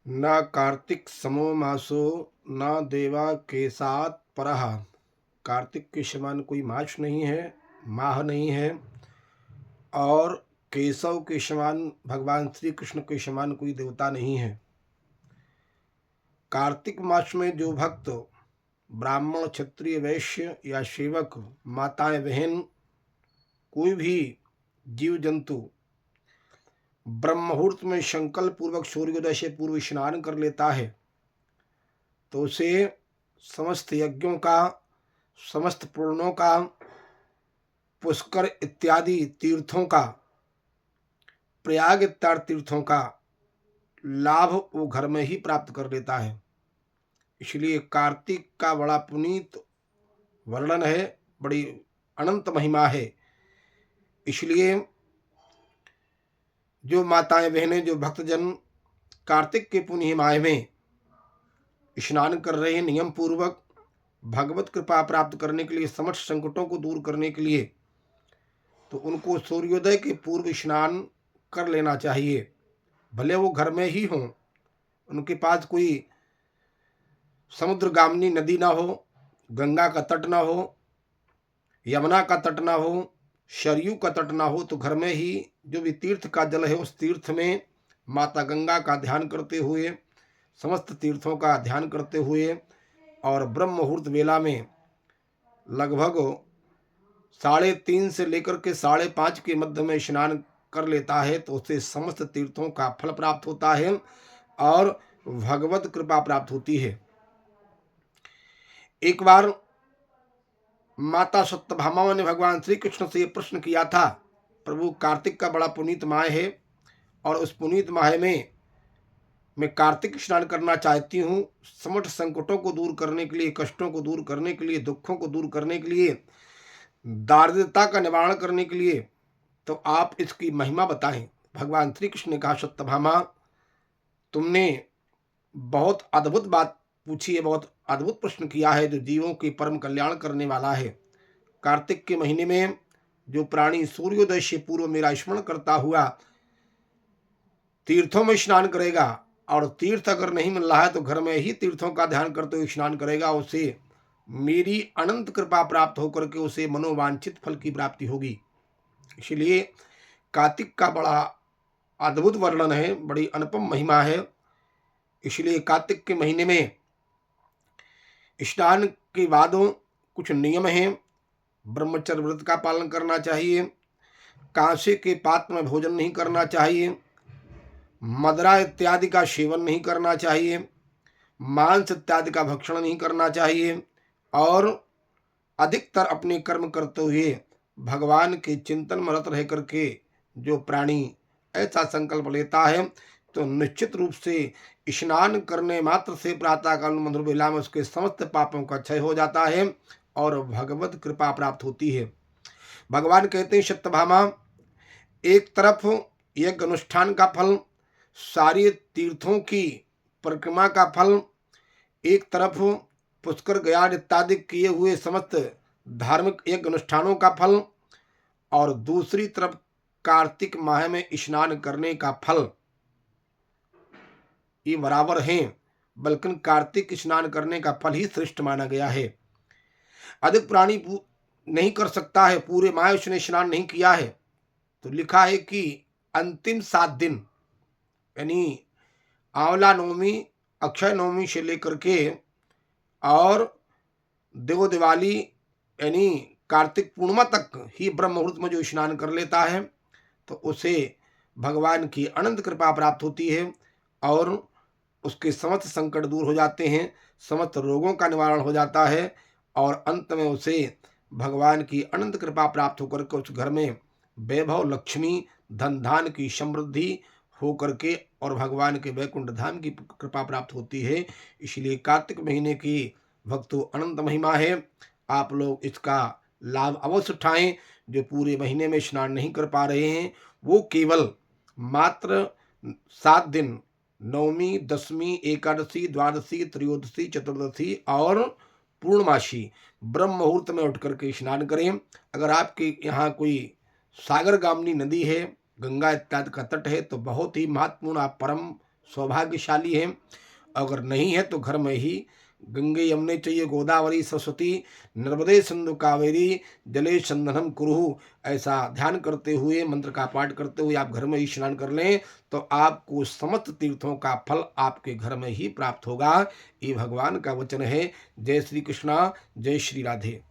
न कार्तिक समो मासो न देवा केसात् परः। कार्तिक के समान कोई मास नहीं है, माह नहीं है, और केशव के समान भगवान श्री कृष्ण के समान कोई देवता नहीं है। कार्तिक मास में जो भक्त ब्राह्मण, क्षत्रिय, वैश्य या सेवक, माताएं, बहन, कोई भी जीव जंतु ब्रह्म मुहूर्त में संकल्प पूर्वक सूर्योदय से पूर्व स्नान कर लेता है तो उसे समस्त यज्ञों का, समस्त पूर्णों का, पुष्कर इत्यादि तीर्थों का, प्रयाग इत्यादि तीर्थों का लाभ वो घर में ही प्राप्त कर लेता है। इसलिए कार्तिक का बड़ा पुनीत वर्णन है, बड़ी अनंत महिमा है। इसलिए जो माताएं, बहनें, जो भक्तजन कार्तिक के पुण्य माह में स्नान कर रहे हैं नियम पूर्वक भगवत कृपा प्राप्त करने के लिए, समस्त संकटों को दूर करने के लिए, तो उनको सूर्योदय के पूर्व स्नान कर लेना चाहिए। भले वो घर में ही हों, उनके पास कोई समुद्रगामिनी नदी ना हो, गंगा का तट ना हो, यमुना का तट ना हो, सरयू का तट ना हो, तो घर में ही जो भी तीर्थ का जल है उस तीर्थ में माता गंगा का ध्यान करते हुए, समस्त तीर्थों का ध्यान करते हुए, और ब्रह्म मुहूर्त वेला में लगभग 3:30 से लेकर के 5:30 के मध्य में स्नान कर लेता है तो उसे समस्त तीर्थों का फल प्राप्त होता है और भगवत कृपा प्राप्त होती है। एक बार माता सत्यभामा ने भगवान श्री कृष्ण से यह प्रश्न किया था, प्रभु, कार्तिक का बड़ा पुनीत माह है और उस पुनीत माह में मैं कार्तिक स्नान करना चाहती हूँ, समस्त संकटों को दूर करने के लिए, कष्टों को दूर करने के लिए, दुखों को दूर करने के लिए, दारिद्रता का निवारण करने के लिए, तो आप इसकी महिमा बताएं। भगवान श्री कृष्ण ने कहा, सत्यभामा, तुमने बहुत अद्भुत बात पूछी है, बहुत अद्भुत प्रश्न किया है जो जीवों के परम कल्याण करने वाला है। कार्तिक के महीने में जो प्राणी सूर्योदय से पूर्व मेरा स्मरण करता हुआ तीर्थों में स्नान करेगा, और तीर्थ अगर नहीं मिल रहा है तो घर में ही तीर्थों का ध्यान करते हुए स्नान करेगा, उसे मेरी अनंत कृपा प्राप्त होकर के उसे मनोवांछित फल की प्राप्ति होगी। इसलिए कार्तिक का बड़ा अद्भुत वर्णन है, बड़ी अनुपम महिमा है। इसलिए कार्तिक के महीने में स्नान के बाद कुछ नियम हैं। ब्रह्मचर्य व्रत का पालन करना चाहिए, कांसे के पात्र में भोजन नहीं करना चाहिए, मदिरा इत्यादि का सेवन नहीं करना चाहिए, मांस इत्यादि का भक्षण नहीं करना चाहिए, और अधिकतर अपने कर्म करते हुए भगवान के चिंतन में रत रह करके जो प्राणी ऐसा संकल्प लेता है तो निश्चित रूप से स्नान करने मात्र से प्रातःकाल मधुर बेला में उसके समस्त पापों का क्षय हो जाता है और भगवत कृपा प्राप्त होती है। भगवान कहते हैं, सत्यभामा, एक तरफ यज्ञ अनुष्ठान का फल, सारे तीर्थों की परिक्रमा का फल, एक तरफ पुष्कर, गया इत्यादि किए हुए समस्त धार्मिक यज्ञ अनुष्ठानों का फल, और दूसरी तरफ कार्तिक माह में स्नान करने का फल, ये बराबर हैं, बल्कि कार्तिक स्नान करने का फल ही श्रेष्ठ माना गया है। अधिक प्राणी नहीं कर सकता है, पूरे माह उसने स्नान नहीं किया है, तो लिखा है कि अंतिम 7 दिन यानी आंवला नवमी, अक्षय नवमी से लेकर के और देव दिवाली यानी कार्तिक पूर्णिमा तक ही ब्रह्म मुहूर्त में जो स्नान कर लेता है तो उसे भगवान की अनंत कृपा प्राप्त होती है और उसके समस्त संकट दूर हो जाते हैं, समस्त रोगों का निवारण हो जाता है, और अंत में उसे भगवान की अनंत कृपा प्राप्त होकर के उस घर में वैभव, लक्ष्मी, धन धान की समृद्धि हो करके और भगवान के वैकुंठ धाम की कृपा प्राप्त होती है। इसलिए कार्तिक महीने की भक्तों अनंत महिमा है। आप लोग इसका लाभ अवश्य उठाएं। जो पूरे महीने में स्नान नहीं कर पा रहे हैं वो केवल मात्र 7 दिन, नवमी, दशमी, एकादशी, द्वादशी, त्रयोदशी, चतुर्दशी और पूर्णमासी ब्रह्म मुहूर्त में उठ करके स्नान करें। अगर आपके यहाँ कोई सागर गामनी नदी है, गंगा इत्यादि का तट है, तो बहुत ही महत्वपूर्ण आप परम सौभाग्यशाली हैं। अगर नहीं है तो घर में ही गंगे यमुने चाहिए गोदावरी सरस्वती नर्मदे सिंधु कावेरी जले संदनम कुरु, ऐसा ध्यान करते हुए मंत्र का पाठ करते हुए आप घर में ही स्नान कर लें तो आपको समस्त तीर्थों का फल आपके घर में ही प्राप्त होगा। ये भगवान का वचन है। जय श्री कृष्णा, जय श्री राधे।